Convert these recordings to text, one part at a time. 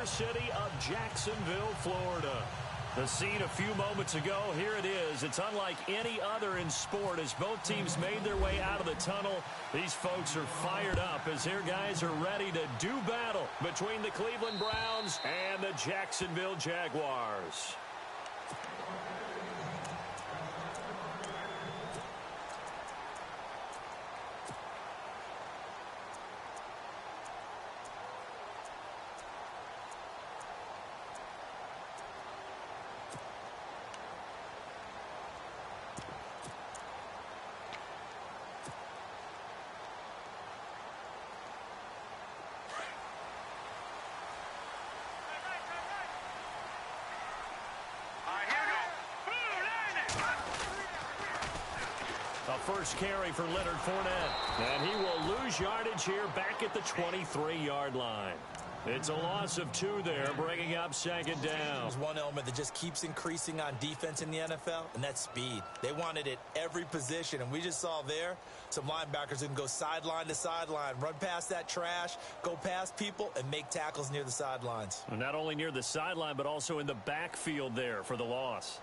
city of Jacksonville, Florida. The scene a few moments ago, here it is. It's unlike any other in sport as both teams made their way out of the tunnel. These folks are fired up as their guys are ready to do battle between the Cleveland Browns and the Jacksonville Jaguars. First carry for Leonard Fournette. And he will lose yardage here back at the 23-yard line. It's a loss of 2 there, bringing up second down. There's one element that just keeps increasing on defense in the NFL, and that's speed. They want it at every position, and we just saw there some linebackers who can go sideline to sideline, run past that trash, go past people, and make tackles near the sidelines. And not only near the sideline, but also in the backfield there for the loss.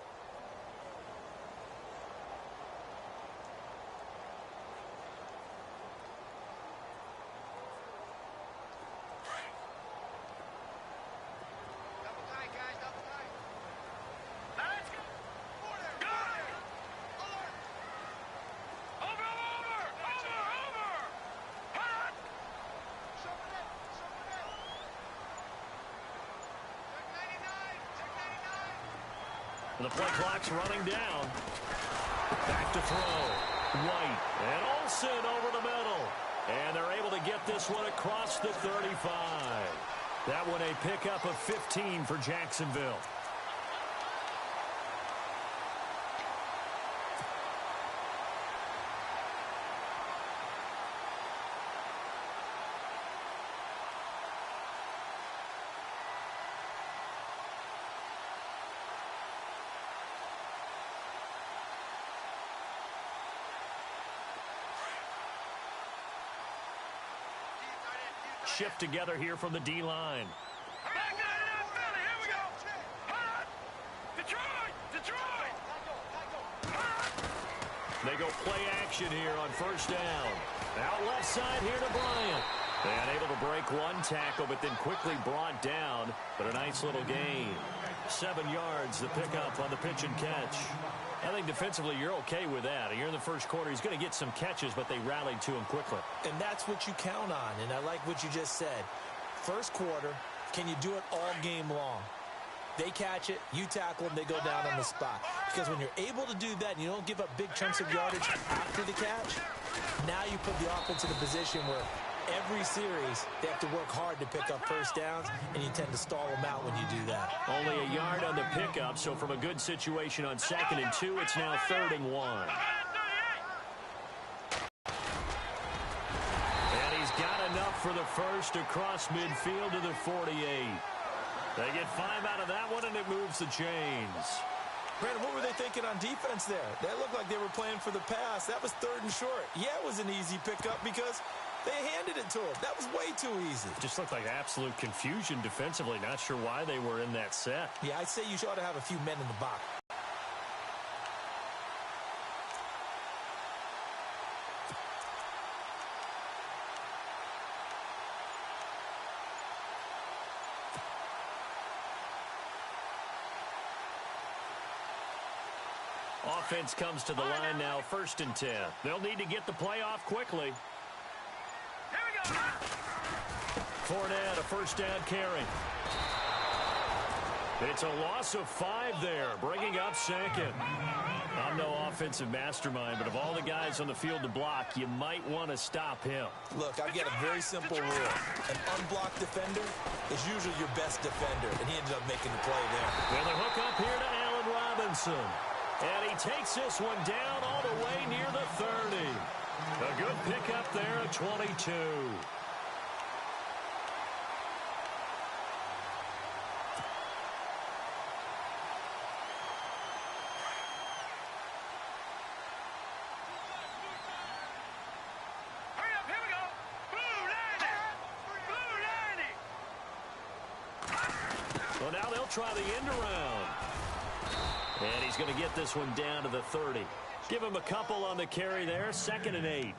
The play clock's running down. Back to throw. White and Olsen over the middle. And they're able to get this one across the 35. That one a pickup of 15 for Jacksonville. Shift together here from the D-line. They go play action here on first down. Out left side here to Bryant. And able to break one tackle, but then quickly brought down. But a nice little gain. 7 yards, the pickup on the pitch and catch. I think defensively you're okay with that. You're in the first quarter. He's going to get some catches, but they rallied to him quickly. And that's what you count on, and I like what you just said. First quarter, can you do it all game long? They catch it, you tackle them, they go down on the spot. Because when you're able to do that and you don't give up big chunks of yardage after the catch, now you put the offense in a position where every series they have to work hard to pick up first downs, and you tend to stall them out when you do that. Only a yard on the pickup, so from a good situation on 2nd and 2, it's now 3rd and 1. And he's got enough for the first across midfield to the 48. They get 5 out of that one, and it moves the chains. Brandon, what were they thinking on defense there? That looked like they were playing for the pass. That was 3rd and short. Yeah, it was an easy pickup because they handed it to him. That was way too easy. Just looked like absolute confusion defensively. Not sure why they were in that set. Yeah, I'd say you ought to have a few men in the box. Offense comes to the line now, 1st and 10. They'll need to get the play off quickly. Fournette, a first down carry. It's a loss of 5 there, bringing up 2nd. I'm no offensive mastermind, but of all the guys on the field to block, you might want to stop him. Look, I've got a very simple rule. An unblocked defender is usually your best defender, and he ended up making the play there. And the hook up here to Allen Robinson. And he takes this one down all the way near the 30. A good pickup there at 22. Well, now they'll try the end around. And he's going to get this one down to the 30. Give him a couple on the carry there, 2nd and 8.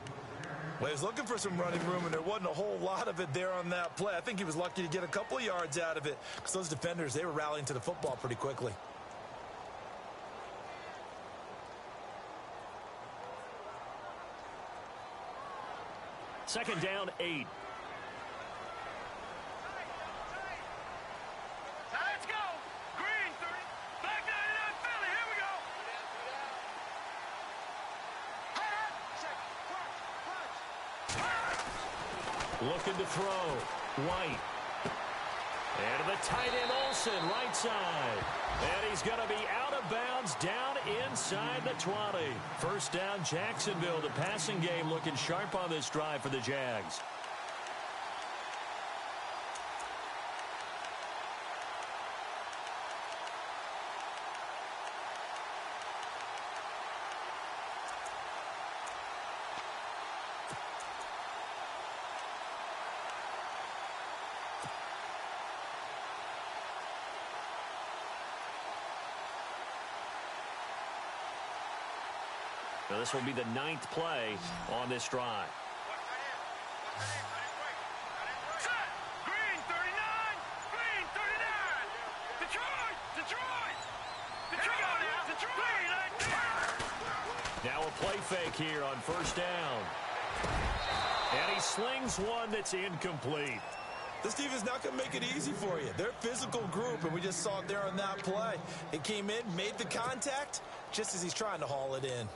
Well, he was looking for some running room, and there wasn't a whole lot of it there on that play. I think he was lucky to get a couple of yards out of it because those defenders, they were rallying to the football pretty quickly. Second down, 8. Let's go. Green, 30. Back 99, Philly. Here we go. Looking to throw. White. And to the tight end, Olsen, right side. And he's going to be out of bounds down inside the 20. First down, Jacksonville. The passing game looking sharp on this drive for the Jags. So this will be the 9th play on this drive. Green, 39. Green, 39. Detroit. Detroit. Detroit. Now a play fake here on first down. And he slings one that's incomplete. This defense not going to make it easy for you. They're a physical group, and we just saw it there on that play. It came in, made the contact, just as he's trying to haul it in.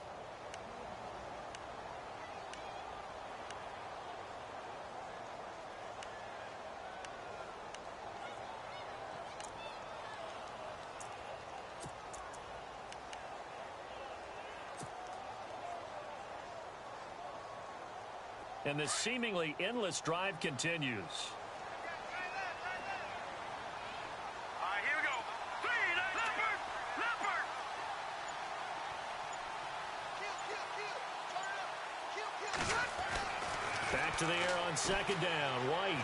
And this seemingly endless drive continues. All right, here we go. Leopard. Back to the air on second down. White.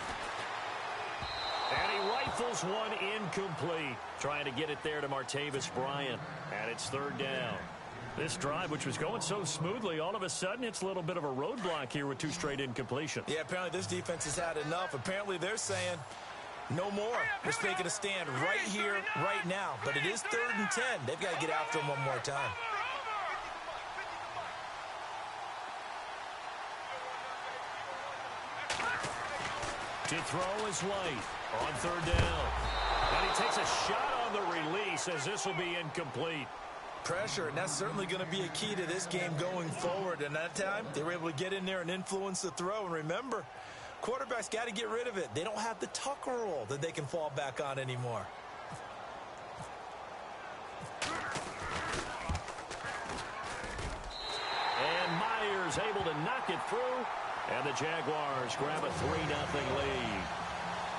And he rifles one incomplete. Trying to get it there to Martavis Bryant. And it's third down. This drive, which was going so smoothly, all of a sudden it's a little bit of a roadblock here with 2 straight incompletions. Yeah, apparently this defense has had enough. Apparently they're saying no more. We're making a stand right here, right now. But it is 3rd and 10. They've got to get after him one more time. To throw is White on third down. And he takes a shot on the release as this will be incomplete. Pressure, and that's certainly going to be a key to this game going forward. And that time, they were able to get in there and influence the throw. And remember, quarterbacks got to get rid of it. They don't have the tuck roll that they can fall back on anymore. And Myers able to knock it through. And the Jaguars grab a 3-0 lead.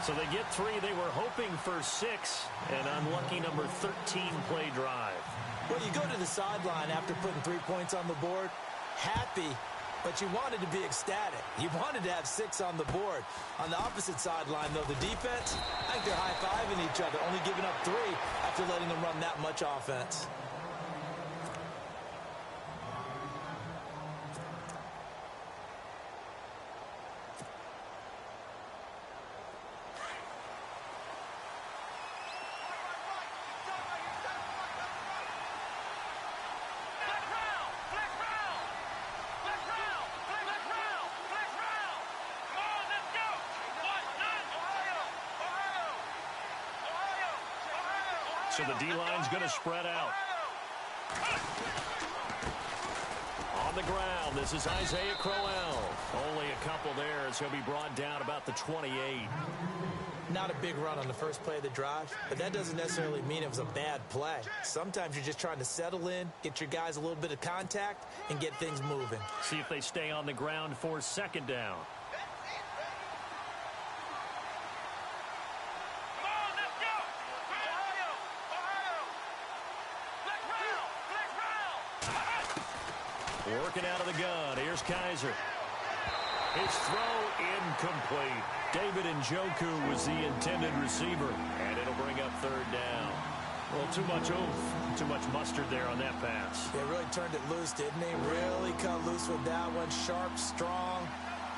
So they get 3. They were hoping for 6. An unlucky number 13 play drive. Well, you go to the sideline after putting 3 points on the board, happy, but you wanted to be ecstatic. You wanted to have 6 on the board. On the opposite sideline, though, the defense, I think they're high-fiving each other, only giving up 3 after letting them run that much offense. So the D-line's going to spread out. On the ground, this is Isaiah Crowell. Only a couple there as he'll be brought down about the 28. Not a big run on the first play of the drive, but that doesn't necessarily mean it was a bad play. Sometimes you're just trying to settle in, get your guys a little bit of contact, and get things moving. See if they stay on the ground for second down. Working out of the gun. Here's Kaiser. His throw incomplete. David Njoku was the intended receiver. And it'll bring up third down. Well, too much oomph, too much mustard there on that pass. They really turned it loose, didn't they? Really cut loose with that one. Sharp, strong.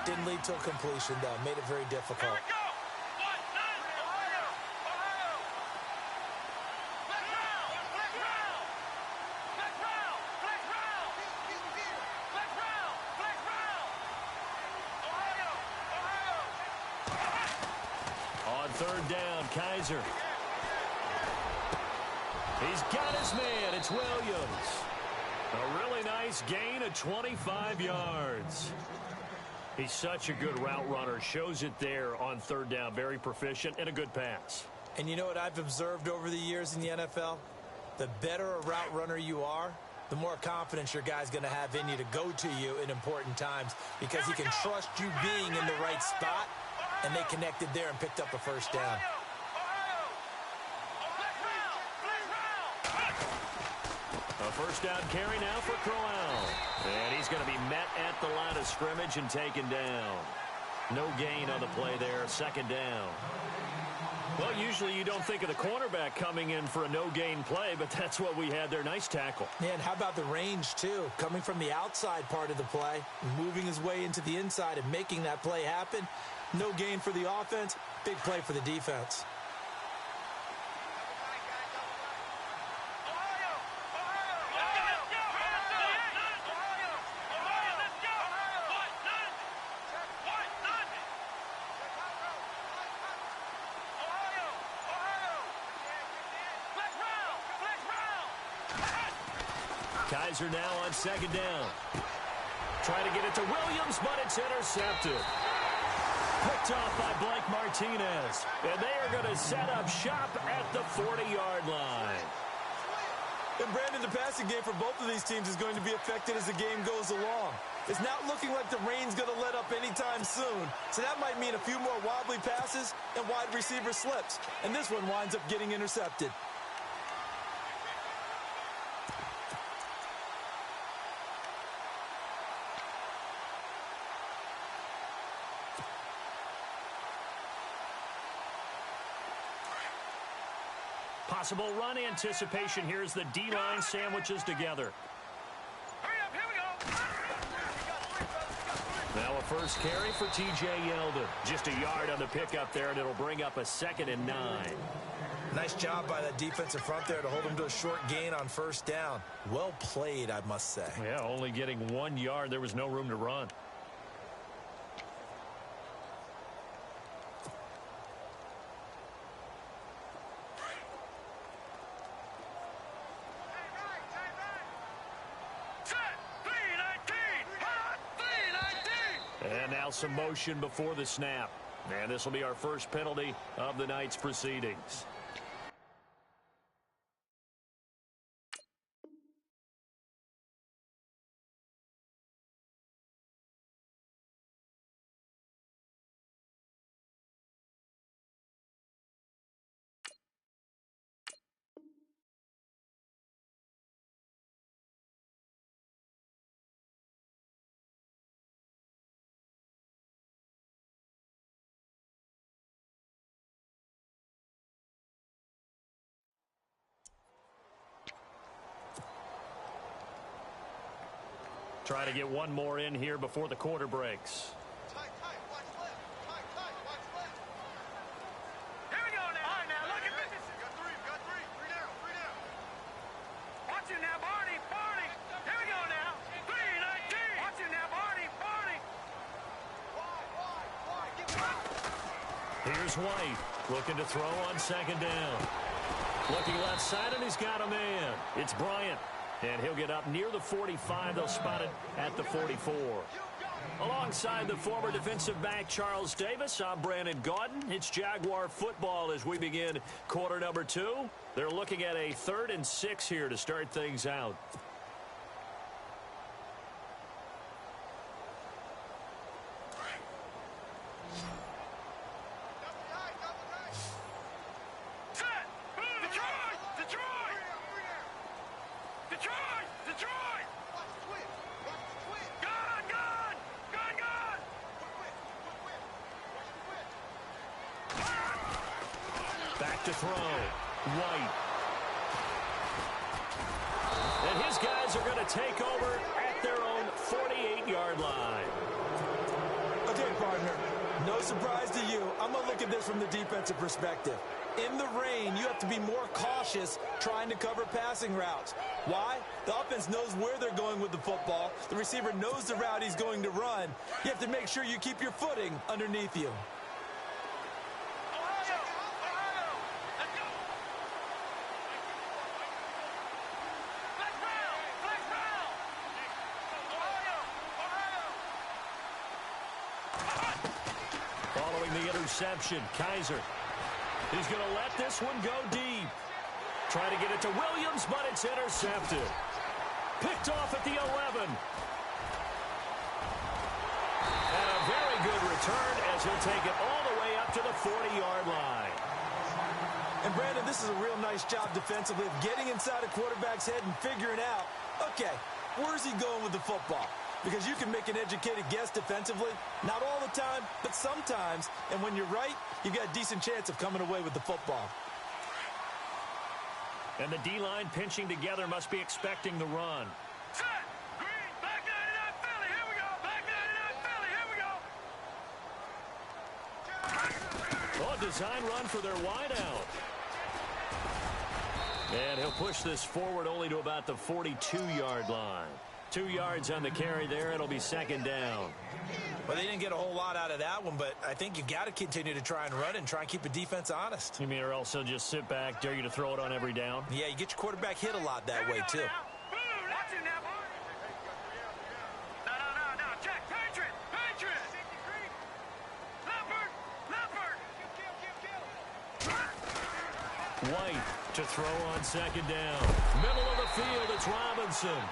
Didn't lead to a completion, though. Made it very difficult. On third down, Kaiser. He's got his man. It's Williams. A really nice gain of 25 yards. He's such a good route runner. Shows it there on third down. Very proficient and a good pass. And you know what I've observed over the years in the NFL? The better a route runner you are, the more confidence your guy's going to have in you to go to you in important times because he can trust you being in the right spot, and they connected there and picked up a first down. A first down carry now for Crowell. And he's going to be met at the line of scrimmage and taken down. No gain on the play there, second down. Well, usually you don't think of the cornerback coming in for a no-gain play, but that's what we had there. Nice tackle. Yeah, and how about the range, too? Coming from the outside part of the play, moving his way into the inside and making that play happen. No gain for the offense, big play for the defense. Kaiser now on second down. Trying to get it to Williams, but it's intercepted. Picked off by Blake Martinez. And they are going to set up shop at the 40-yard line. And Brandon, the passing game for both of these teams is going to be affected as the game goes along. It's not looking like the rain's going to let up anytime soon. So that might mean a few more wobbly passes and wide receiver slips. And this one winds up getting intercepted. Possible run anticipation here as the D-line sandwiches together. Hurry up, here we go. Now a first carry for T.J. Yeldon. Just a yard on the pickup there, and it'll bring up a 2nd and 9. Nice job by that defensive front there to hold him to a short gain on first down. Well played, I must say. Yeah, only getting 1 yard. There was no room to run. And now some motion before the snap. And this will be our first penalty of the night's proceedings. Try to get one more in here before the quarter breaks. Tight, watch left. Tight, watch left. Here we go now. All right, now, look at this. Got three. Three down. Watch it now, Barney. Here we go now. 3-19. Watch it now, Barney. Wide. Get wide. Here's White looking to throw on second down. Looking left side, and he's got a man. It's Bryant. And he'll get up near the 45. They'll spot it at the 44. Alongside the former defensive back Charles Davis, I'm Brandon Gaudin. It's Jaguar football as we begin quarter number 2. They're looking at a 3rd and 6 here to start things out. Back to throw. White. And his guys are going to take over at their own 48-yard line. Okay, partner, no surprise to you. I'm going to look at this from the defensive perspective. In the rain, you have to be more cautious trying to cover passing routes. Why? The offense knows where they're going with the football. The receiver knows the route he's going to run. You have to make sure you keep your footing underneath you. Following the interception, Kaiser. He's going to let this one go deep. Try to get it to Williams, but it's intercepted. Picked off at the 11. And a very good return as he'll take it all the way up to the 40-yard line. And, Brandon, this is a real nice job defensively of getting inside a quarterback's head and figuring out, okay, where's he going with the football? Because you can make an educated guess defensively. Not all the time, but sometimes. And when you're right, you've got a decent chance of coming away with the football. And the D-line pinching together must be expecting the run. Set! Green! Back 99 Philly! Here we go! Back 99 Philly! Here we go! Oh, a design run for their wideout. And he'll push this forward only to about the 42-yard line. 2 yards on the carry there. It'll be second down. Well, they didn't get a whole lot out of that one, but I think you got to continue to try and run and try and keep the defense honest. You mean or else he'll just sit back, dare you to throw it on every down? Yeah, you get your quarterback hit a lot that way, too. Watch it now, boy. No. Check. Patriot. Leopard. White to throw on second down. Middle of the field, it's Robinson.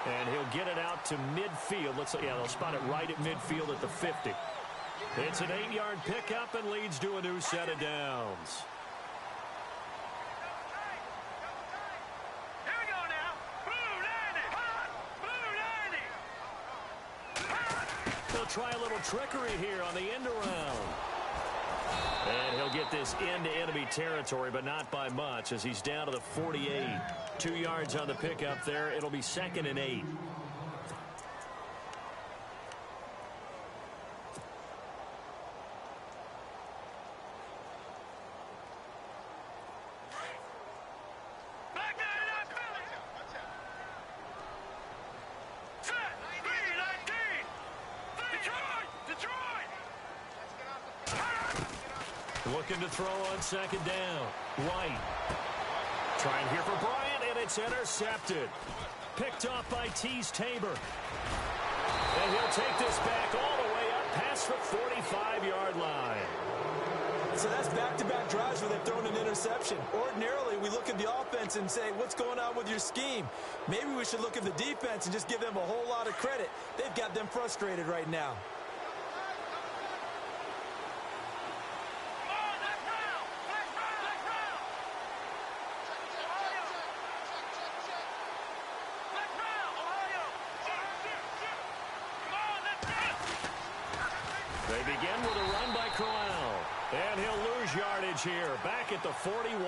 And he'll get it out to midfield. They'll spot it right at midfield at the 50. It's an 8-yard pickup and leads to a new set of downs. Here we go now. Blue 90. They'll try a little trickery here on the end around. And he'll get this into enemy territory, but not by much as he's down to the 48. 2 yards on the pickup there. It'll be second and 8. Back 99 Philly. Set. 319. Detroit. Looking to throw on second down. White. Trying here for Bryant, and it's intercepted. Picked off by Tease Tabor. And he'll take this back all the way up past the 45-yard line. So that's back-to-back drives where they've thrown an interception. Ordinarily, we look at the offense and say, what's going on with your scheme? Maybe we should look at the defense and just give them a whole lot of credit. They've got them frustrated right now. They begin with a run by Crowell. And he'll lose yardage here, back at the 41.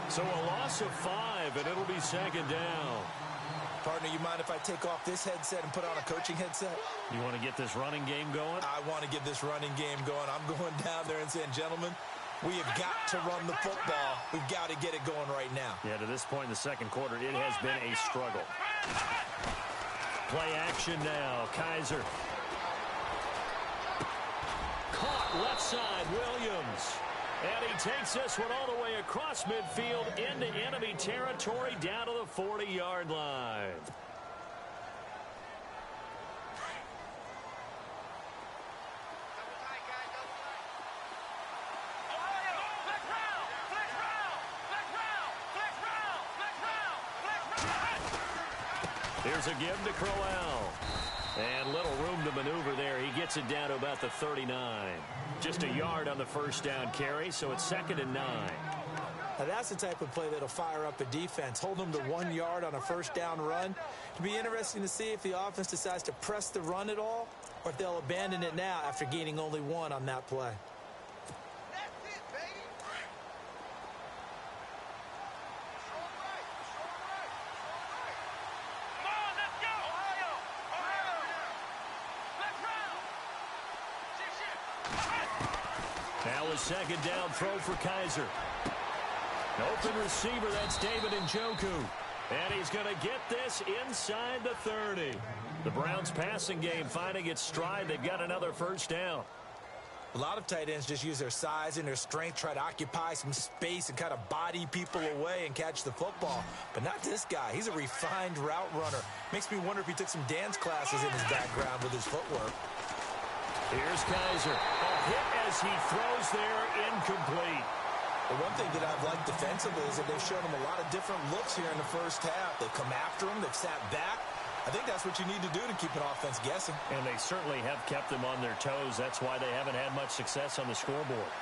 So a loss of 5, and it'll be second down. Partner, you mind if I take off this headset and put on a coaching headset? You want to get this running game going? I want to get this running game going. I'm going down there and saying, gentlemen, we have got to run the football. We've got to get it going right now. Yeah, to this point in the second quarter, it has been a struggle. Play action now. Kaiser. Caught left side, Williams. And he takes this one all the way across midfield into enemy territory down to the 40-yard line. Here's a give to Crowell. And little room to maneuver there. He gets it down to about the 39. Just a yard on the first down carry, so it's second and 9. Now that's the type of play that'll fire up a defense. Hold them to 1 yard on a first down run. It'll be interesting to see if the offense decides to press the run at all or if they'll abandon it now after gaining only 1 on that play. That's it, baby. a second down throw for Kaiser. Open receiver, that's David Njoku. And he's going to get this inside the 30. The Browns passing game finding its stride. They've got another first down. A lot of tight ends just use their size and their strength, try to occupy some space and kind of body people away and catch the football. But not this guy. He's a refined route runner. Makes me wonder if he took some dance classes in his background with his footwork. Here's Kaiser. A hit as he throws there, incomplete. The one thing that I've liked defensively is that they've shown him a lot of different looks here in the first half. They've come after him. They've sat back. I think that's what you need to do to keep an offense guessing. And they certainly have kept them on their toes. That's why they haven't had much success on the scoreboard.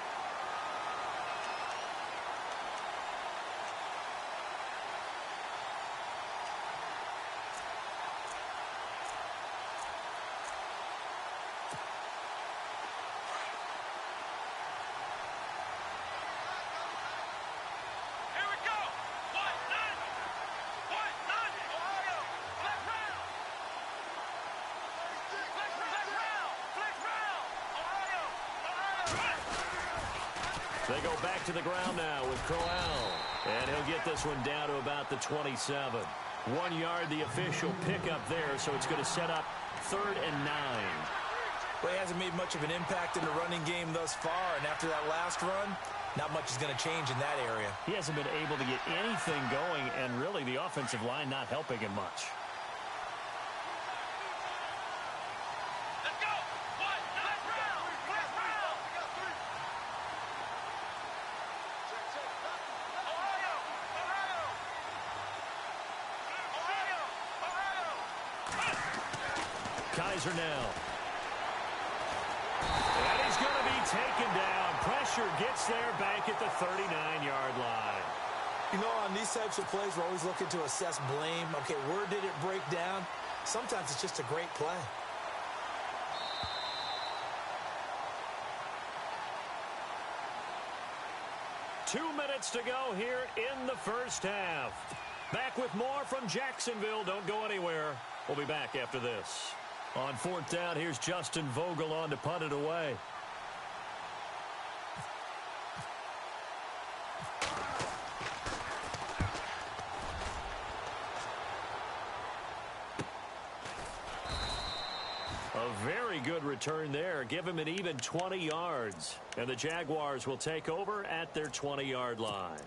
They go back to the ground now with Crowell. And he'll get this one down to about the 27. 1 yard, the official pickup there, so it's going to set up 3rd and 9. Well, he hasn't made much of an impact in the running game thus far, and after that last run, not much is going to change in that area. He hasn't been able to get anything going, and really the offensive line not helping him much. Kaiser now. And he's going to be taken down. Pressure gets there back at the 39-yard line. You know, on these types of plays, we're always looking to assess blame. Okay, where did it break down? Sometimes it's just a great play. Two minutes to go here in the first half. Back with more from Jacksonville. Don't go anywhere. We'll be back after this. On 4th down, here's Justin Vogel on to punt it away. A very good return there. Give him an even 20 yards. And the Jaguars will take over at their 20-yard line.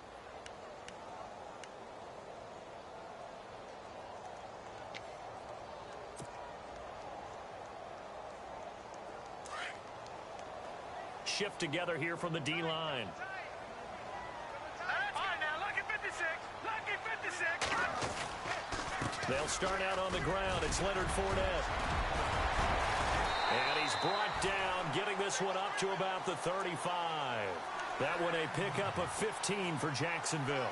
Shift together here from the D-line. All right, now, lucky 56. Lucky 56. They'll start out on the ground. It's Leonard Fournette. And he's brought down, getting this one up to about the 35. That one a pickup of 15 for Jacksonville.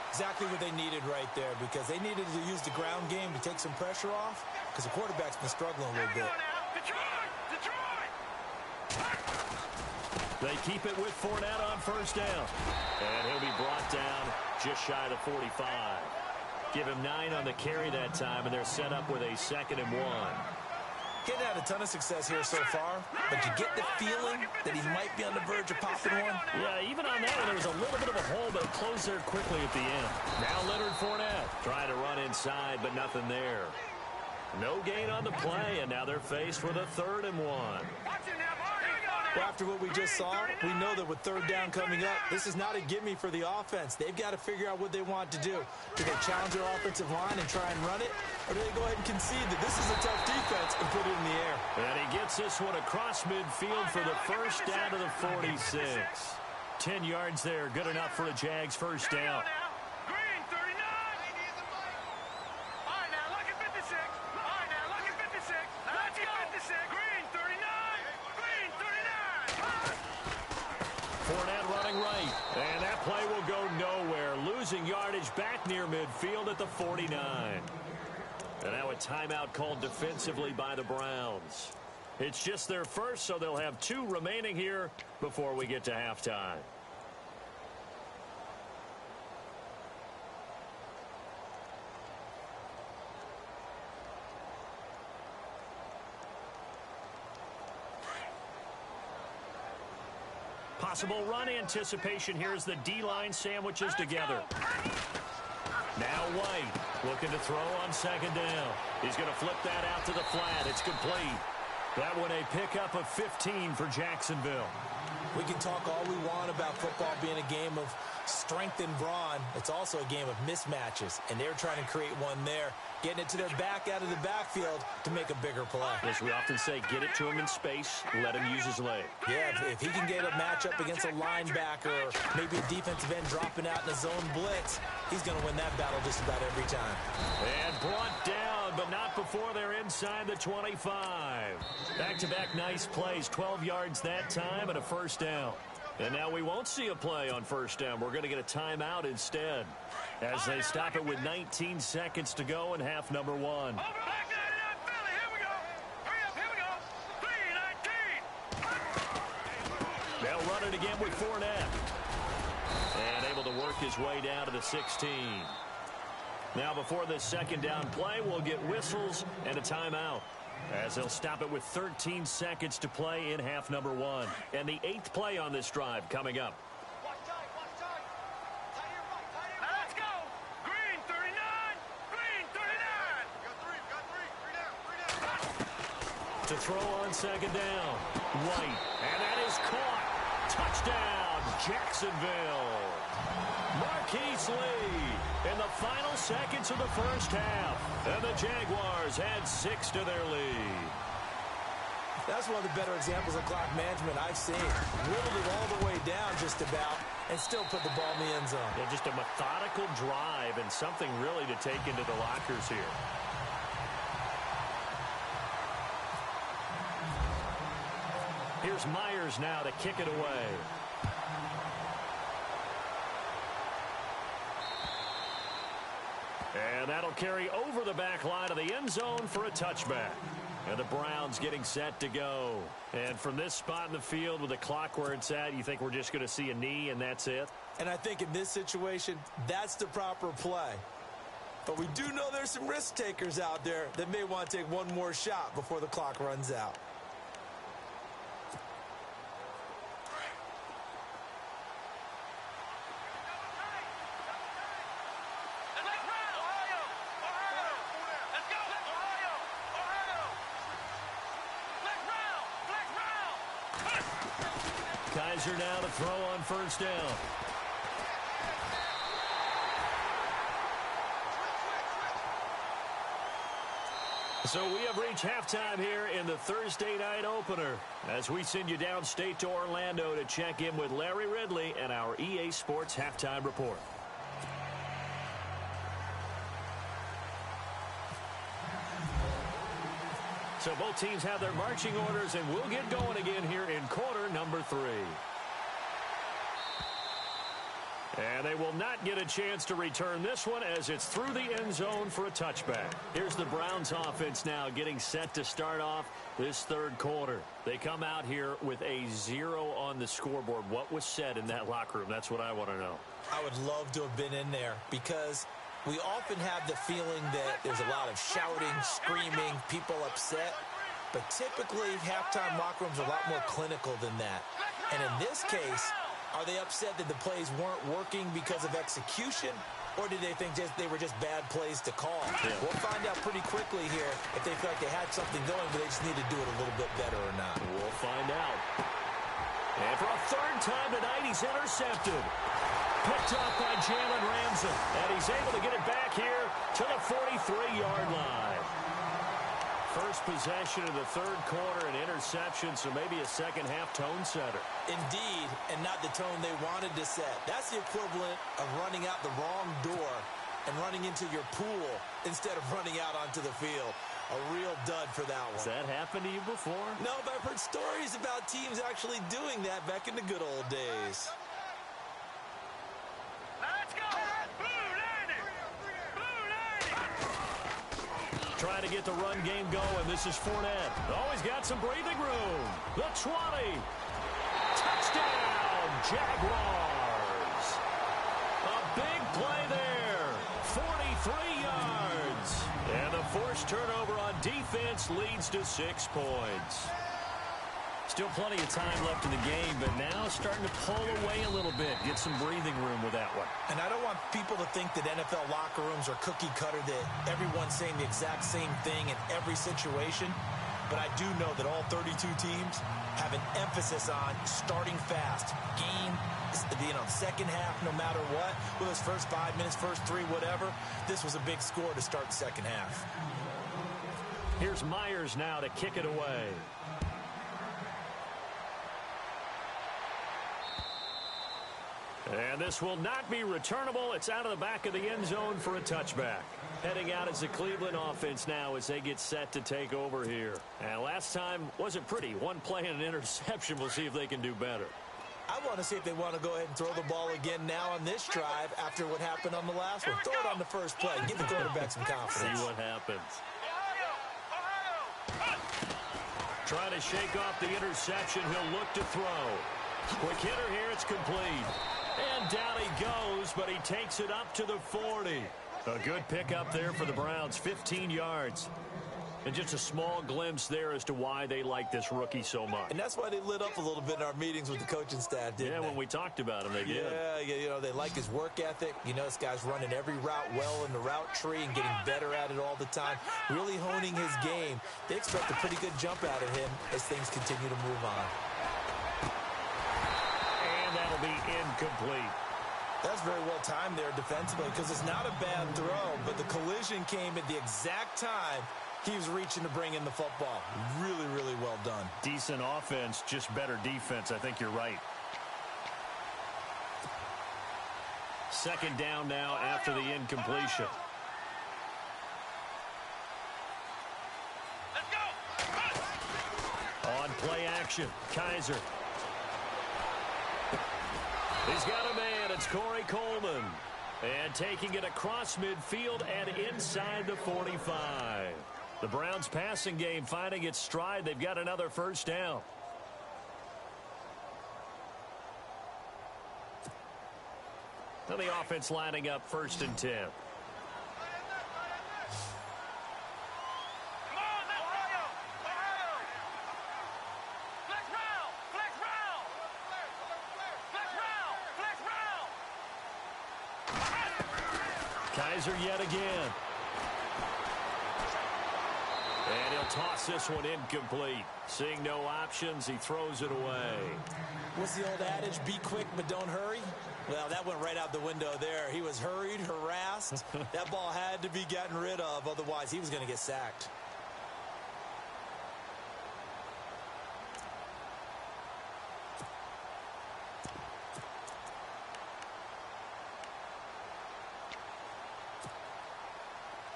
Exactly what they needed right there, because they needed to use the ground game to take some pressure off, because the quarterback's been struggling a little bit. They keep it with Fournette on first down. And he'll be brought down just shy of the 45. Give him 9 on the carry that time, and they're set up with a 2nd and 1. Getting had a ton of success here so far, but you get the feeling that he might be on the verge of popping one. Yeah, even on that one, there was a little bit of a hole, but it closed there quickly at the end. Now Leonard Fournette trying to run inside, but nothing there. No gain on the play, and now they're faced with a 3rd and 1. Well, after what we just saw, we know that with 3rd down coming up, this is not a gimme for the offense. They've got to figure out what they want to do. Do they challenge their offensive line and try and run it? Or do they go ahead and concede that this is a tough defense and put it in the air? And he gets this one across midfield for the first down to the 46. 10 yards there, good enough for a Jags first down. Green 39. All right, now, lucky 56. All right, now, lucky 56. Lucky 56. Green 39. Green 39. Fournette running right, and that play will go nowhere. Losing yardage back near midfield at the 49. And now a timeout called defensively by the Browns. It's just their first, so they'll have 2 remaining here before we get to halftime. Possible run anticipation here as the D-line sandwiches together. Now White looking to throw on second down. He's going to flip that out to the flat. It's complete. That one a pickup of 15 for Jacksonville. We can talk all we want about football being a game of strength and brawn. It's also a game of mismatches, and they're trying to create one there, getting it to their back out of the backfield to make a bigger play. As we often say, get it to him in space, let him use his leg. Yeah, if he can get a matchup against a linebacker or maybe a defensive end dropping out in a zone blitz, he's going to win that battle just about every time. And brought down, but not before they're inside the 25. Back-to-back nice plays, 12 yards that time and a first down. And now we won't see a play on first down. We're going to get a timeout instead as they stop it with 19 seconds to go in half number one. They'll run it again with Fournette. And able to work his way down to the 16. Now before this second down play, we'll get whistles and a timeout, as they'll stop it with 13 seconds to play in half number one. And the 8th play on this drive coming up. Watch tight, watch tight. Tight here, right, tight here, right. Now let's go. Green 39. Green 39. Got three down. To throw on second down. White. And that is caught. Touchdown, Jacksonville. Marquise Lee in the final seconds of the first half. And the Jaguars had 6 to their lead. That's one of the better examples of clock management I've seen. Whittled it all the way down just about and still put the ball in the end zone. Yeah, just a methodical drive and something really to take into the lockers here. Here's Myers now to kick it away. And that'll carry over the back line of the end zone for a touchback. And the Browns getting set to go. And from this spot in the field with the clock where it's at, you think we're just going to see a knee and that's it? And I think in this situation, that's the proper play. But we do know there's some risk takers out there that may want to take one more shot before the clock runs out. Kaiser now to throw on first down. So we have reached halftime here in the Thursday night opener as we send you downstate to Orlando to check in with Larry Ridley and our EA Sports Halftime Report. So both teams have their marching orders, and we'll get going again here in quarter number 3. And they will not get a chance to return this one as it's through the end zone for a touchback. Here's the Browns offense now getting set to start off this third quarter. They come out here with a 0 on the scoreboard. What was said in that locker room? That's what I want to know. I would love to have been in there because we often have the feeling that there's a lot of shouting, screaming, people upset. But typically, halftime locker rooms are a lot more clinical than that. And in this case, are they upset that the plays weren't working because of execution? Or did they think they were just bad plays to call? Yeah. We'll find out pretty quickly here if they feel like they had something going, but they just need to do it a little bit better or not. We'll find out. And for a third time tonight, he's intercepted. Picked off by Jalen Ramsey. And he's able to get it back here to the 43-yard line. First possession of the third quarter, an interception, so maybe a second-half tone setter. Indeed, and not the tone they wanted to set. That's the equivalent of running out the wrong door and running into your pool instead of running out onto the field. A real dud for that one. Has that happened to you before? No, but I've heard stories about teams actually doing that back in the good old days. Let's go! Blue landing! Blue landing! Trying to get the run game going. This is Fournette. Always got some breathing room. The 20. Touchdown, Jaguars. A big play there. 43 yards. And the forced turnover on defense leads to 6 points. Still plenty of time left in the game, but now starting to pull away a little bit. Get some breathing room with that one. And I don't want people to think that NFL locker rooms are cookie cutter, that everyone's saying the exact same thing in every situation. But I do know that all 32 teams have an emphasis on starting fast. Game, second half, no matter what. Whether it's first 5 minutes, first 3, whatever. This was a big score to start the second half. Here's Myers now to kick it away. And this will not be returnable. It's out of the back of the end zone for a touchback. Heading out as the Cleveland offense now as they get set to take over here. And last time wasn't pretty. One play and an interception. We'll see if they can do better. I want to see if they want to go ahead and throw the ball again now on this drive after what happened on the last one. Throw it on the first play. Give the quarterback some confidence. See what happens. Trying to shake off the interception. He'll look to throw. Quick hitter here. It's complete. And down he goes, but he takes it up to the 40. A good pickup there for the Browns, 15 yards. And just a small glimpse there as to why they like this rookie so much. And that's why they lit up a little bit in our meetings with the coaching staff, didn't they? Yeah, when we talked about him, they did. Yeah, they like his work ethic. This guy's running every route well in the route tree and getting better at it all the time. Really honing his game. They expect a pretty good jump out of him as things continue to move on. And that'll be incomplete. That's very well timed there defensively because it's not a bad throw, but the collision came at the exact time he was reaching to bring in the football. Really, really well done. Decent offense, just better defense. I think you're right. Second down now after the incompletion. On play action, Kaiser. He's got a man. It's Corey Coleman. And taking it across midfield and inside the 45. The Browns passing game finding its stride. They've got another first down. Now the offense lining up 1st and 10. Kaiser yet again. And he'll toss this one incomplete. Seeing no options, he throws it away. What's the old adage? Be quick, but don't hurry. Well, that went right out the window there. He was hurried, harassed. That ball had to be gotten rid of. Otherwise, he was going to get sacked.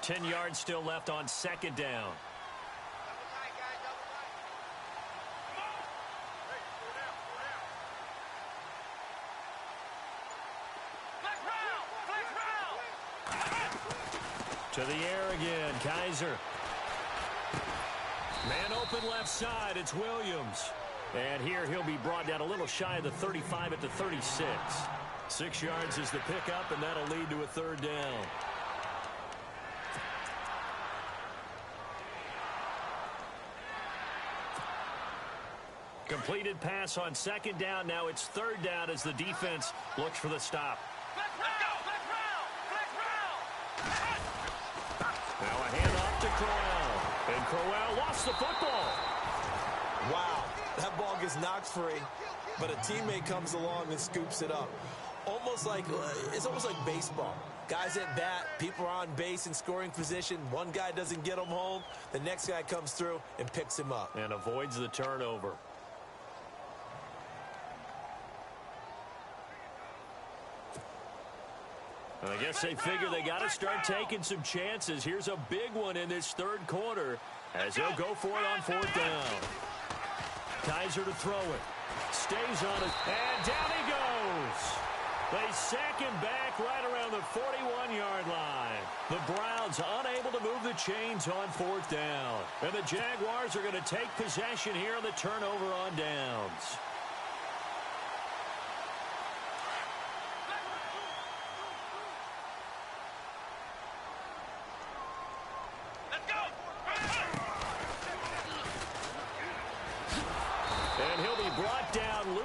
Ten yards still left on second down. To the air again, Kaiser. Man open left side, it's Williams. And here he'll be brought down a little shy of the 35 at the 36. 6 yards is the pickup, and that'll lead to a third down. Completed pass on second down. Now it's third down as the defense looks for the stop. Now a handoff to Crowell. And Crowell lost the football. Wow, that ball gets knocked free, but a teammate comes along and scoops it up. It's almost like baseball. Guys at bat, people are on base in scoring position. One guy doesn't get him home. The next guy comes through and picks him up. And avoids the turnover. I guess they figure they got to start taking some chances. Here's a big one in this third quarter as they'll go for it on fourth down. Kaiser to throw it. Stays on it. And down he goes. They sack him back right around the 41-yard line. The Browns unable to move the chains on fourth down. And the Jaguars are going to take possession here on the turnover on downs.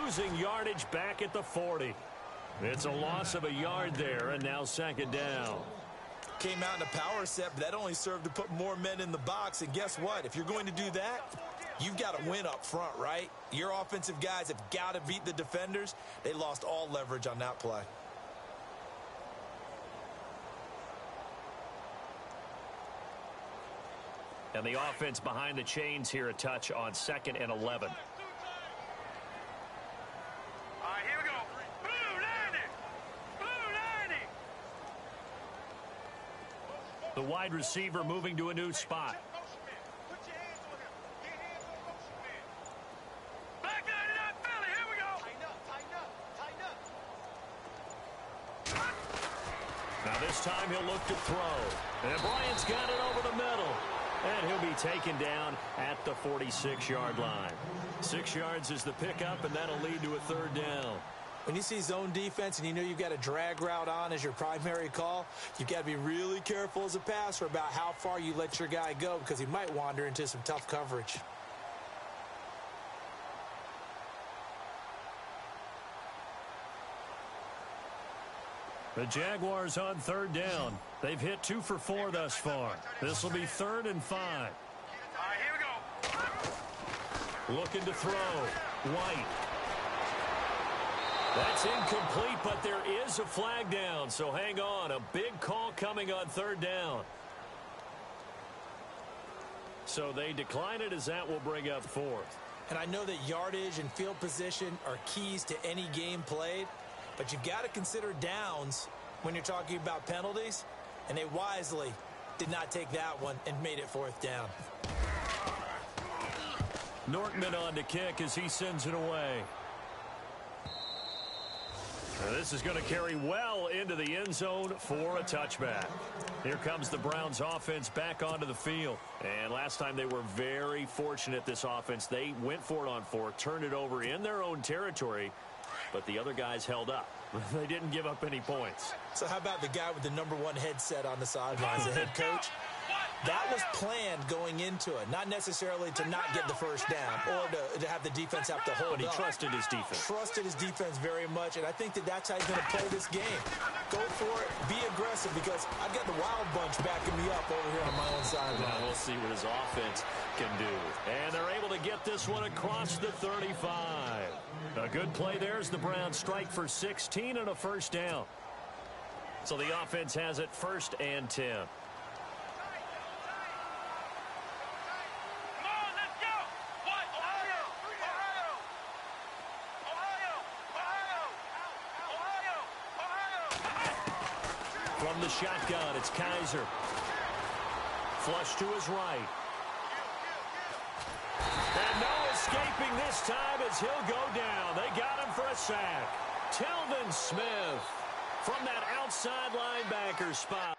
losing yardage back at the 40. It's a loss of a yard there, and now second down. Came out in a power set, but that only served to put more men in the box. And guess what? If you're going to do that, you've got to win up front, right? Your offensive guys have got to beat the defenders. They lost all leverage on that play. And the offense behind the chains here, a touch on 2nd and 11. The wide receiver moving to a new spot. Now this time he'll look to throw. And Bryant's got it over the middle. And he'll be taken down at the 46-yard line. 6 yards is the pickup, and that'll lead to a 3rd down. When you see zone defense and you know you've got a drag route on as your primary call, you've got to be really careful as a passer about how far you let your guy go because he might wander into some tough coverage. The Jaguars on 3rd down. They've hit 2 for 4 thus far. This will be 3rd and 5. All right, here we go. Looking to throw. White. That's incomplete, but there is a flag down, so hang on. A big call coming on 3rd down. So they decline it as that will bring up 4th. And I know that yardage and field position are keys to any game played, but you've got to consider downs when you're talking about penalties, and they wisely did not take that one and made it 4th down. Nortman on to kick as he sends it away. Now this is going to carry well into the end zone for a touchback. Here comes the Browns offense back onto the field. And last time they were very fortunate, this offense. They went for it on 4, turned it over in their own territory, but the other guys held up. They didn't give up any points. So how about the guy with the #1 headset on the sidelines, the head coach? That was planned going into it, not necessarily to not get the 1st down or to have the defense have to hold But he up. trusted his defense. Trusted his defense very much, and I think that that's how he's going to play this game. Go for it, be aggressive, because I've got the wild bunch backing me up over here on my own sideline. Now we'll see what his offense can do. And they're able to get this one across the 35. A good play there as the Browns strike for 16 and a 1st down. So the offense has it 1st and 10. From the shotgun, it's Kaiser. Flush to his right. And no escaping this time as he'll go down. They got him for a sack. Telvin Smith from that outside linebacker spot.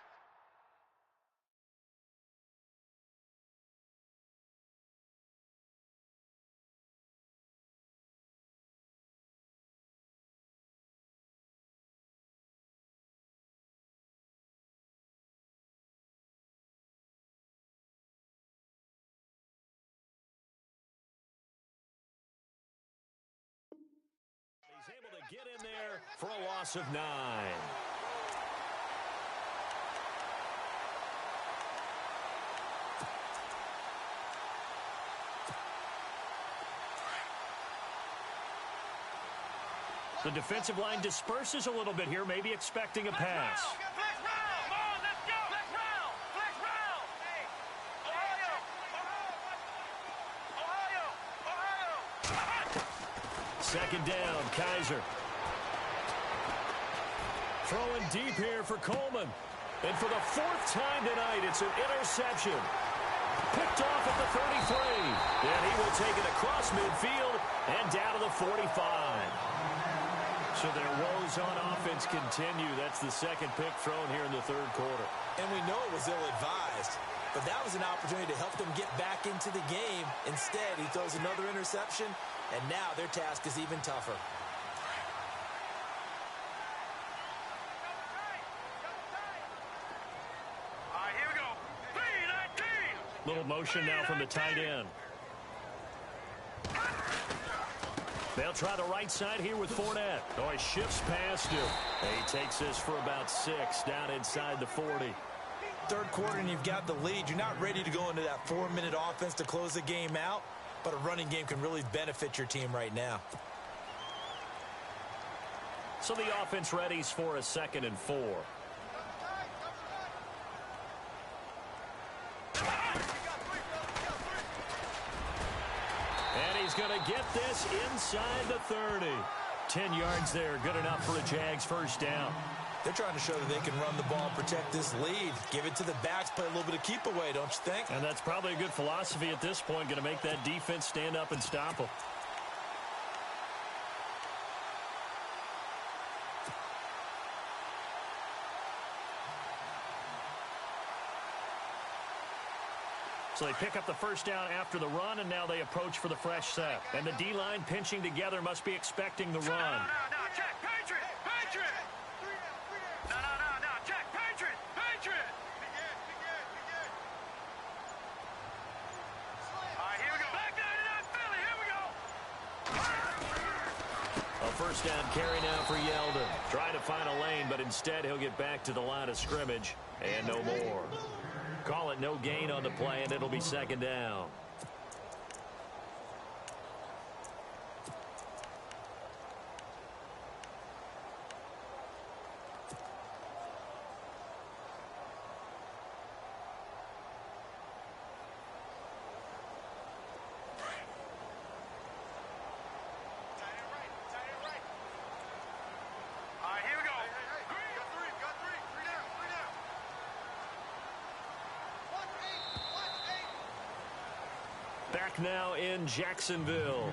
He's able to get in there for a loss of 9. The defensive line disperses a little bit here, maybe expecting a pass. Second down, Kaiser. Throwing deep here for Coleman. And for the 4th time tonight, it's an interception. Picked off at the 33. And he will take it across midfield and down to the 45. So their woes on offense continue. That's the 2nd pick thrown here in the 3rd quarter. And we know it was ill-advised, but that was an opportunity to help them get back into the game. Instead, he throws another interception, and now their task is even tougher. All right, here we go. P19. Little motion now from the tight end. They'll try the right side here with Fournette. Oh, he shifts past him. He takes this for about 6 down inside the 40. Third quarter and you've got the lead. You're not ready to go into that 4-minute offense to close the game out, but a running game can really benefit your team right now. So the offense readies for a 2nd and 4. And he's going to get this inside the 30. 10 yards there, good enough for a Jags first down. They're trying to show that they can run the ball and protect this lead. Give it to the backs, play a little bit of keep away, don't you think? And that's probably a good philosophy at this point, going to make that defense stand up and stop them. So they pick up the first down after the run, and now they approach for the fresh set. And the D-line pinching together must be expecting the run. No, check, Patriot, Patriot. No, check, Patriot, Patriot. All right, here we go. Back 99 Philly, here we go. A first down carry now for Yeldon. Trying to find a lane, but instead he'll get back to the line of scrimmage, and no more. Call it no gain on the play, and it'll be 2nd down. All right, here we go. Got three down. Back now in Jacksonville.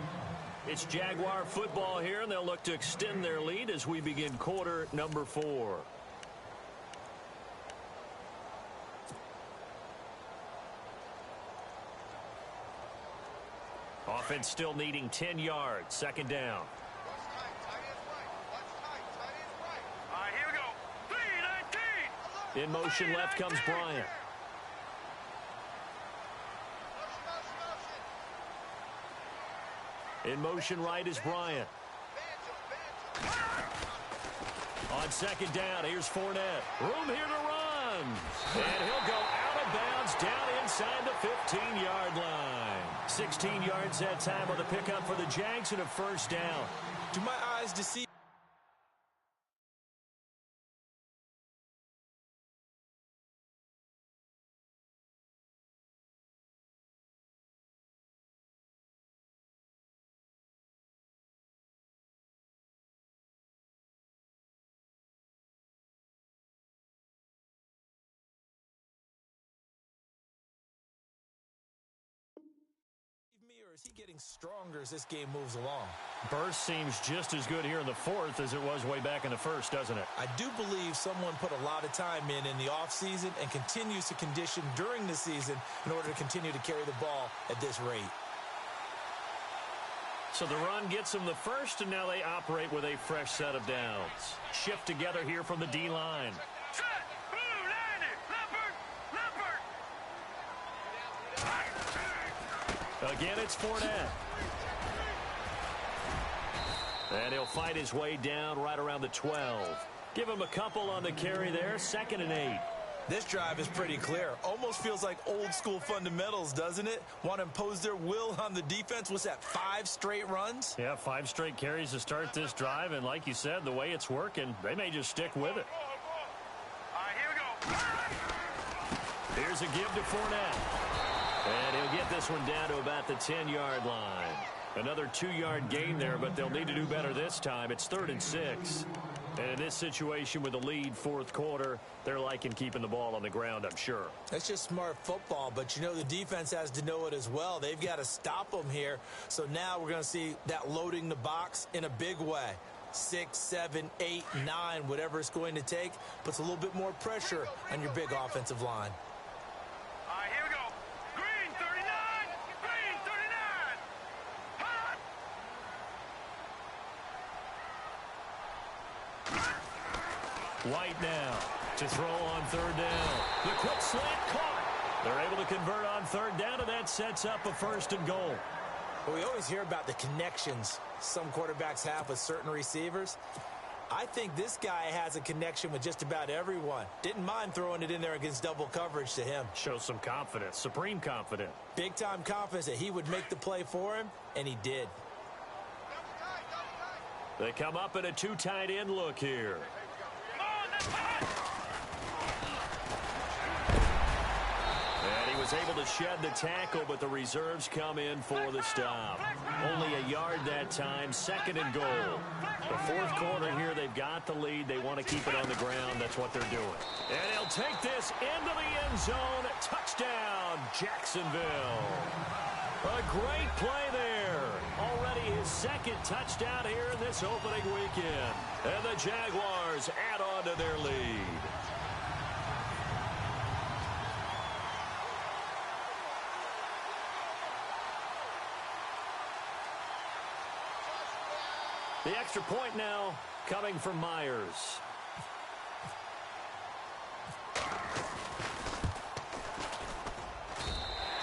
It's Jaguar football here, and they'll look to extend their lead as we begin quarter number 4. Offense still needing 10 yards. 2nd down. All right, here we go. 3-19. In motion left comes Bryant. In motion right is Bryant. On 2nd down, here's Fournette. Room here to run. And he'll go out of bounds down inside the 15-yard line. 16 yards that time on the pickup for the Jags and a first down. Do my eyes deceive? Me, or is he getting stronger as this game moves along? Burst seems just as good here in the 4th as it was way back in the 1st, doesn't it? I do believe someone put a lot of time in the offseason and continues to condition during the season in order to continue to carry the ball at this rate. So the run gets them the first, and now they operate with a fresh set of downs. Shift together here from the D-line. Set. Blue, 90. Leopard. Again, it's Fournette. And he'll fight his way down right around the 12. Give him a couple on the carry there. 2nd and 8. This drive is pretty clear. Almost feels like old school fundamentals, doesn't it? Want to impose their will on the defense. What's that, 5 straight runs? Yeah, 5 straight carries to start this drive. And like you said, the way it's working, they may just stick with it. All right, here we go. Here's a give to Fournette. And he'll get this one down to about the 10-yard line. Another 2-yard gain there, but they'll need to do better this time. It's 3rd and 6. And in this situation with the lead 4th quarter, they're liking keeping the ball on the ground, I'm sure. That's just smart football, but you know the defense has to know it as well. They've got to stop them here. So now we're going to see that loading the box in a big way. 6, 7, 8, 9, whatever it's going to take, puts a little bit more pressure on your big offensive line. All right, here we go. Green, 39. Green, 39. Hot. White now to throw on 3rd down. The quick slant caught. They're able to convert on 3rd down, and that sets up a 1st and goal. Well, we always hear about the connections some quarterbacks have with certain receivers. I think this guy has a connection with just about everyone. Didn't mind throwing it in there against double coverage to him. Shows some confidence, supreme confidence. Big-time confidence that he would make the play for him, and he did. They come up in a two tight end look here. And he was able to shed the tackle, but the reserves come in for the stop. Only a yard that time, 2nd and goal. The fourth quarter here, they've got the lead. They want to keep it on the ground. That's what they're doing. And he'll take this into the end zone. Touchdown, Jacksonville. A great play there. Already his 2nd touchdown here in this opening weekend. And the Jaguars add on to their lead. The extra point now coming from Myers.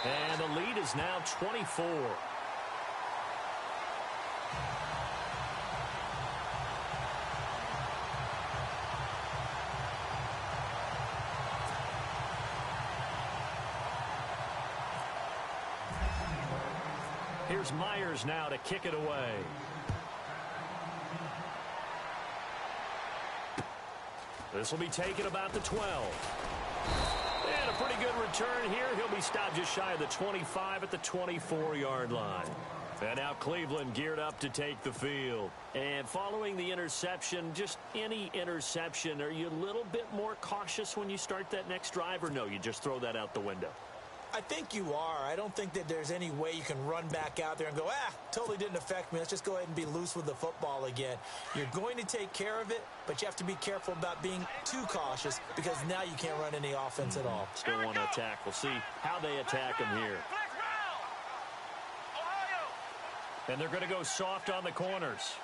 And the lead is now 24. Here's Myers now to kick it away. This will be taken about the 12. And a pretty good return here. He'll be stopped just shy of the 25 at the 24-yard line. And now Cleveland geared up to take the field. And following the interception, just any interception, are you a little bit more cautious when you start that next drive, or no, you just throw that out the window? I think you are. I don't think that there's any way you can run back out there and go, totally didn't affect me. Let's just go ahead and be loose with the football again. You're going to take care of it, but you have to be careful about being too cautious because now you can't run any offense at all. Still want to attack. We'll see how they attack him here. And they're going to go soft on the corners.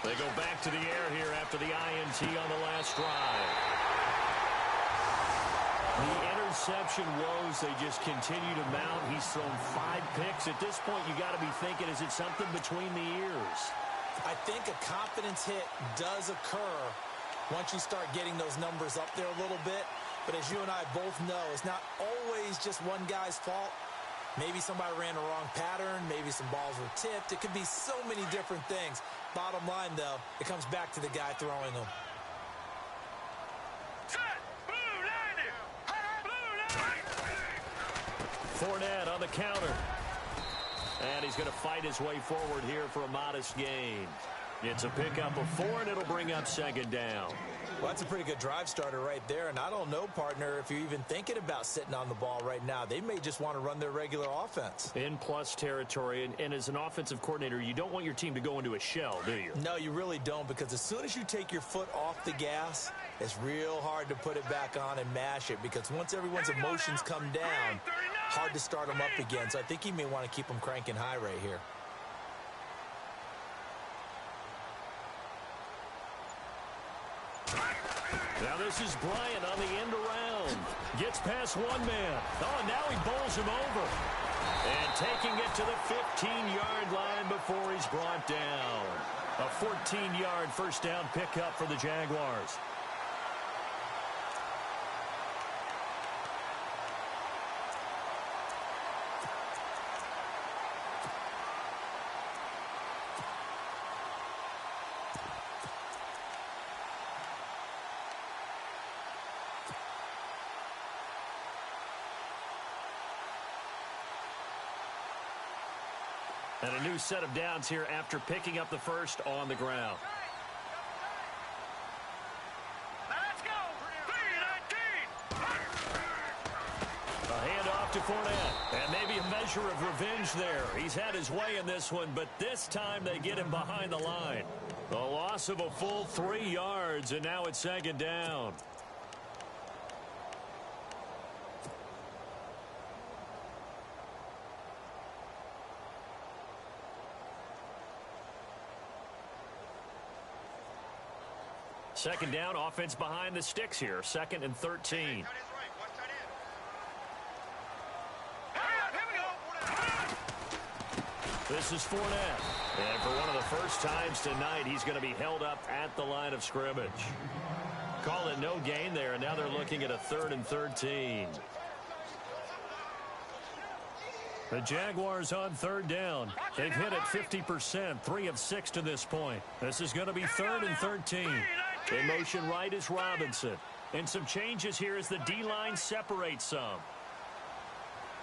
They go back to the air here after the INT on the last drive. The interception woes, they just continue to mount. He's thrown 5 picks. At this point, you got to be thinking, is it something between the ears? I think a confidence hit does occur once you start getting those numbers up there a little bit. But as you and I both know, it's not always just one guy's fault. Maybe somebody ran the wrong pattern. Maybe some balls were tipped. It could be so many different things. Bottom line, though, it comes back to the guy throwing them. Fournette on the counter. And he's going to fight his way forward here for a modest gain. It's a pickup of 4, and it'll bring up 2nd down. Well, that's a pretty good drive starter right there. And I don't know, partner, if you're even thinking about sitting on the ball right now. They may just want to run their regular offense. In plus territory. And as an offensive coordinator, you don't want your team to go into a shell, do you? No, you really don't, because as soon as you take your foot off the gas, it's real hard to put it back on and mash it, because once everyone's emotions come down, hard to start them up again. So I think he may want to keep them cranking high right here. Now this is Bryant on the end around. Gets past one man. Oh, and now he bowls him over. And taking it to the 15-yard line before he's brought down. A 14-yard first down pickup for the Jaguars. And a new set of downs here after picking up the first on the ground. Let's go. 3-19. A handoff to Fournette. And maybe a measure of revenge there. He's had his way in this one, but this time they get him behind the line. A loss of a full 3 yards, and now it's 2nd down. Second down, offense behind the sticks here. 2nd and 13. Cut his right. Watch that This is Fournette. And for one of the first times tonight, he's going to be held up at the line of scrimmage. Call it no gain there, and now they're looking at a 3rd and 13. The Jaguars on 3rd down. They've hit it 50%, 3 of 6 to this point. This is going to be 3rd and 13. In motion right is Robinson. And some changes here as the D-line separates some. All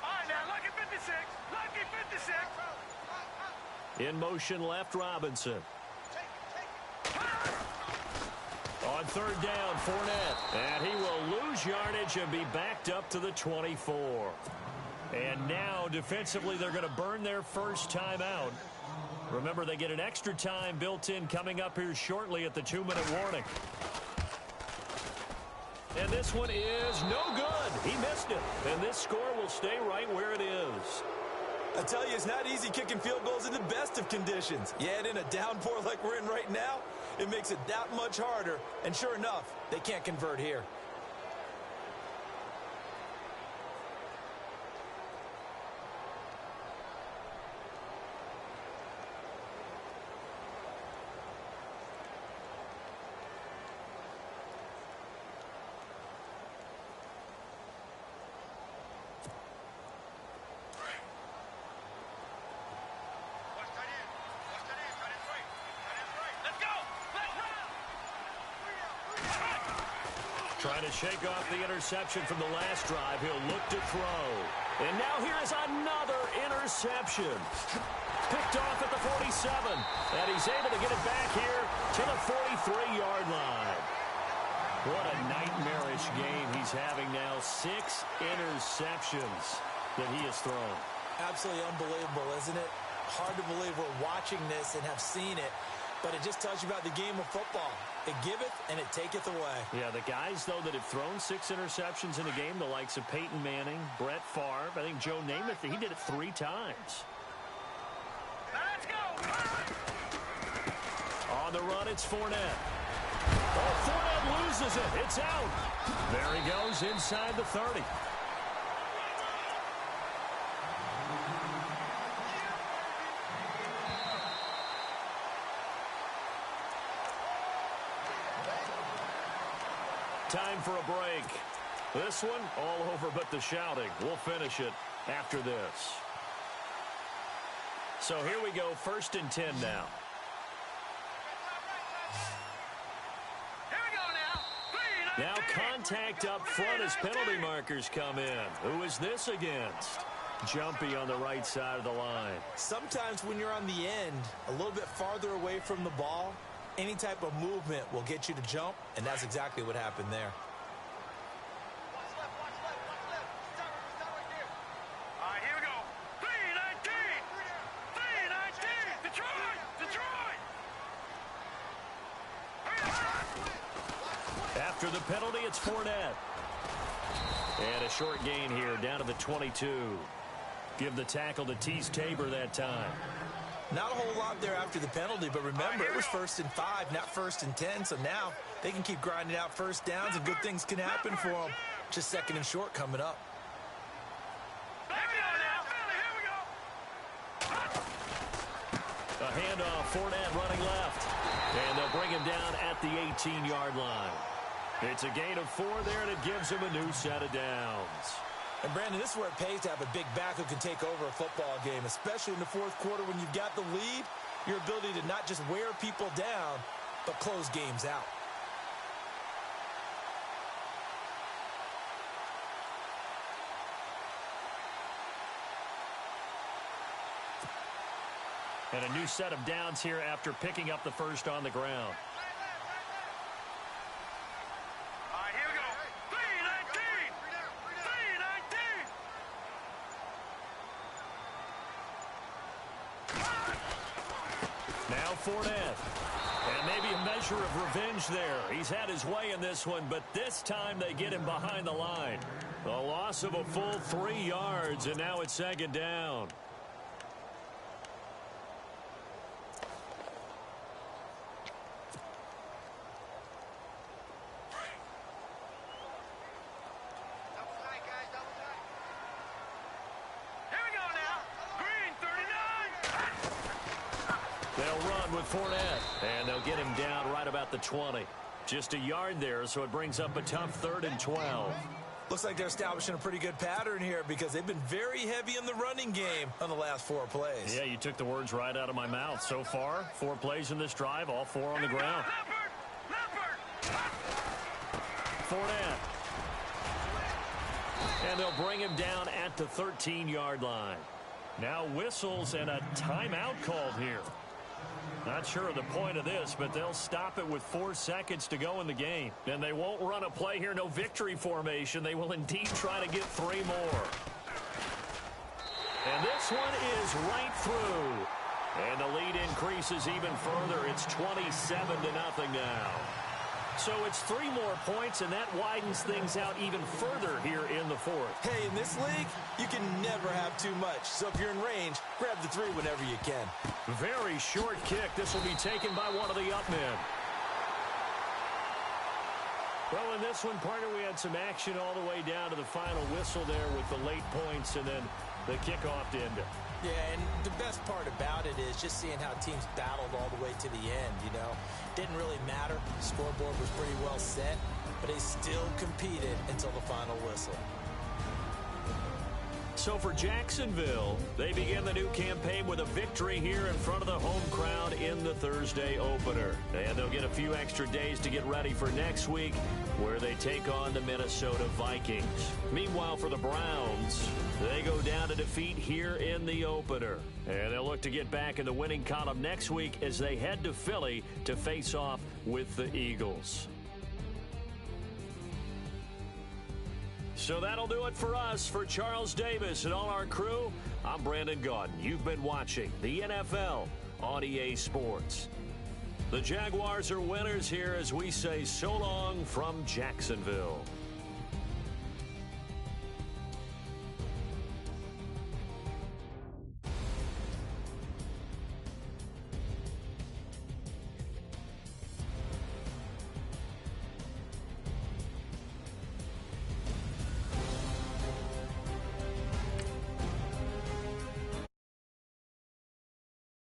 right, now, lucky 56. Lucky 56. In motion left, Robinson. On 3rd down, Fournette. And he will lose yardage and be backed up to the 24. And now, defensively, they're going to burn their first time out. Remember, they get an extra time built in coming up here shortly at the 2-minute warning. And this one is no good. He missed it. And this score will stay right where it is. I tell you, it's not easy kicking field goals in the best of conditions. Yet in a downpour like we're in right now, it makes it that much harder. And sure enough, they can't convert here. Trying to shake off the interception from the last drive. He'll look to throw. And now here is another interception. Picked off at the 47. And he's able to get it back here to the 43-yard line. What a nightmarish game he's having now. 6 interceptions that he has thrown. Absolutely unbelievable, isn't it? Hard to believe we're watching this and have seen it. But it just tells you about the game of football. It giveth and it taketh away. Yeah, the guys, though, that have thrown 6 interceptions in a game, the likes of Peyton Manning, Brett Favre, I think Joe Namath, he did it 3 times. Let's go. On the run, it's Fournette. Oh, Fournette loses it. It's out. There he goes inside the 30. Time for a break. This one, all over but the shouting. We'll finish it after this. So here we go, 1st and 10 now. Here we go now. Now contact up front as penalty markers come in. Who is this against? Jumpy on the right side of the line. Sometimes when you're on the end, a little bit farther away from the ball, any type of movement will get you to jump, and that's exactly what happened there. Watch left, watch left, watch left. Start right there. All right, here we go. 3-19. 3-19. Detroit. Detroit. After the penalty, it's Fournette. And a short gain here, down to the 22. Give the tackle to Tease Tabor that time. Not a whole lot there after the penalty, but remember, it was 1st and 5, not 1st and 10, so now they can keep grinding out first downs, and good things can happen for them. Just 2nd and short coming up. Here we go now. Here we go. A handoff, Fournette running left. And they'll bring him down at the 18-yard line. It's a gain of 4 there, and it gives him a new set of downs. And, Brandon, this is where it pays to have a big back who can take over a football game, especially in the 4th quarter when you've got the lead, your ability to not just wear people down, but close games out. And a new set of downs here after picking up the first on the ground. All right, here we go. 3-19. 3-19. Now Fournette. And maybe a measure of revenge there. He's had his way in this one, but this time they get him behind the line. A loss of a full 3 yards, and now it's 2nd down. They'll run with Fournette, and they'll get him down right about the 20. Just a yard there, so it brings up a tough 3rd and 12. Looks like they're establishing a pretty good pattern here because they've been very heavy in the running game on the last 4 plays. Yeah, you took the words right out of my mouth. So far, 4 plays in this drive, all 4 on the ground. Fournette. And they'll bring him down at the 13-yard line. Now whistles and a timeout called here. Not sure of the point of this, but they'll stop it with 4 seconds to go in the game. And they won't run a play here, no victory formation. They will indeed try to get 3 more. And this one is right through. And the lead increases even further. It's 27-0 now. So it's 3 more points, and that widens things out even further here in the 4th. Hey, in this league, you can never have too much. So if you're in range, grab the 3 whenever you can. Very short kick. This will be taken by one of the up men. Well, in this one, partner, we had some action all the way down to the final whistle there with the late points and then the kickoff to end it. Yeah, and the best part about it is just seeing how teams battled all the way to the end, you know. Didn't really matter. The scoreboard was pretty well set, but they still competed until the final whistle. So for Jacksonville, they begin the new campaign with a victory here in front of the home crowd in the Thursday opener. And they'll get a few extra days to get ready for next week, where they take on the Minnesota Vikings. Meanwhile, for the Browns, they go down to defeat here in the opener. And they'll look to get back in the winning column next week as they head to Philly to face off with the Eagles. So that'll do it for us. For Charles Davis and all our crew, I'm Brandon Gaudin. You've been watching the NFL on EA Sports. The Jaguars are winners here as we say so long from Jacksonville.